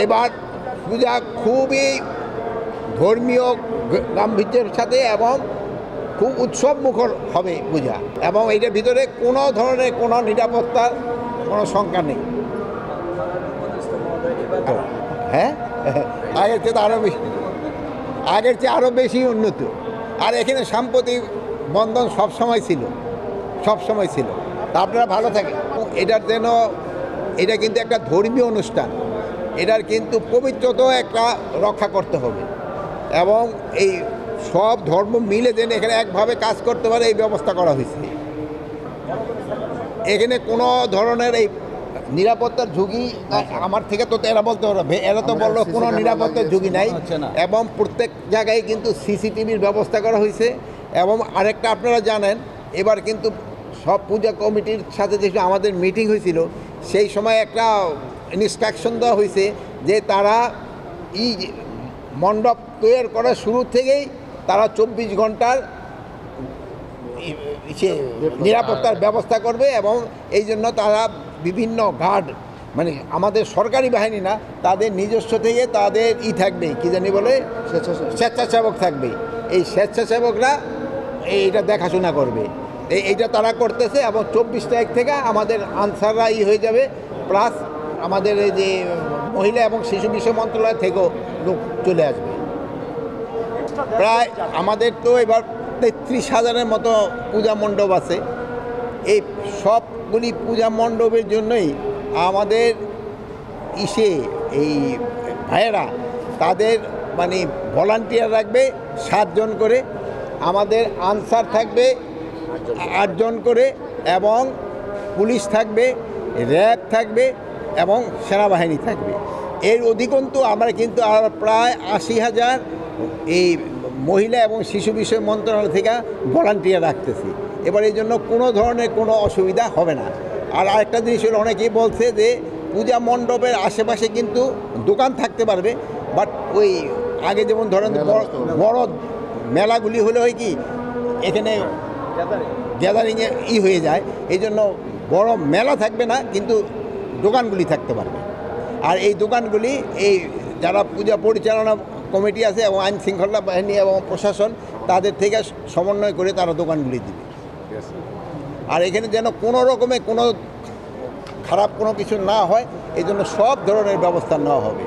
এবার পূজা খুবই ধর্মীয় গাম্ভীর্যের সাথে এবং খুব উৎসব মুখর হবে পূজা, এবং এইটার ভিতরে কোনো ধরনের কোনো নিরাপত্তার কোনো শঙ্কা নেই। হ্যাঁ, আগের চেয়ে আরও বেশি, আগের চেয়ে আরও বেশি উন্নত। আর এখানে সাম্প্রতিক বন্ধন সবসময় ছিল, তা আপনারা ভালো থাকেন। এটার যেন, এটা কিন্তু একটা ধর্মীয় অনুষ্ঠান, এটার কিন্তু পবিত্রতাও একটা রক্ষা করতে হবে, এবং এই সব ধর্ম মিলে যেন এখানে একভাবে কাজ করতে পারে এই ব্যবস্থা করা হয়েছে। এখানে কোনো ধরনের এই নিরাপত্তার ঝুঁকি আমার থেকে তো এরা বলতে পারবে, এরা তো বললো কোনো নিরাপত্তার ঝুঁকি নাই, এবং প্রত্যেক জায়গায় কিন্তু সিসিটিভির ব্যবস্থা করা হয়েছে। এবং আরেকটা আপনারা জানেন, এবার কিন্তু সব পূজা কমিটির সাথে যে আমাদের মিটিং হয়েছিল, সেই সময় একটা ইনস্ট্রাকশন দেওয়া হয়েছে যে তারা মণ্ডপ তৈরি করার শুরু থেকেই তারা 24 ঘন্টার নিরাপত্তার ব্যবস্থা করবে, এবং এই জন্য তারা বিভিন্ন গার্ড, মানে আমাদের সরকারি বাহিনী না, তাদের নিজস্ব থেকে তাদের থাকবে, কি জানি বলে, স্বেচ্ছাসেবক থাকবে। এই স্বেচ্ছাসেবকরা এইটা দেখাশোনা করবে, এইটা তারা করতেছে। এবং 24 তারিখ থেকে আমাদের আনসাররা হয়ে যাবে, প্লাস আমাদের এই যে মহিলা এবং শিশু বিষয় মন্ত্রণালয় থেকেও লোক চলে আসবে। প্রায় আমাদের তো এবার 33,000-এর মতো পূজা মণ্ডপ আছে। এই সবগুলি পূজা মণ্ডপের জন্যই আমাদের এই ভাইয়েরা তাদের মানে ভলান্টিয়ার রাখবে 7 জন করে, আমাদের আনসার থাকবে 8 জন করে, এবং পুলিশ থাকবে, র্যাব থাকবে, এবং সেনাবাহিনী থাকবে। এর অধিকন্তু আমরা কিন্তু আর প্রায় 80,000 এই মহিলা এবং শিশু বিষয় মন্ত্রণালয় থেকে ভলান্টিয়ার রাখতেছি। এবার এই জন্য কোনো ধরনের কোনো অসুবিধা হবে না। আর আরেকটা জিনিস হলো, অনেকেই বলছে যে পূজা মণ্ডপের আশেপাশে কিন্তু দোকান থাকতে পারবে, বাট ওই আগে যেমন ধরেন বড় মেলাগুলি হলে হয় কি, এখানে গ্যাদারিংয়ে হয়ে যায়, এই জন্য বড় মেলা থাকবে না, কিন্তু দোকানগুলি থাকতে পারবে। আর এই দোকানগুলি এই যারা পূজা পরিচালনা কমিটি আছে এবং আইন শৃঙ্খলা বাহিনী এবং প্রশাসন, তাদের থেকে সমন্বয় করে তারা দোকানগুলি দিবে। আর এখানে যেন কোনো রকমে কোনো খারাপ কোনো কিছু না হয়, এই জন্য সব ধরনের ব্যবস্থা নেওয়া হবে।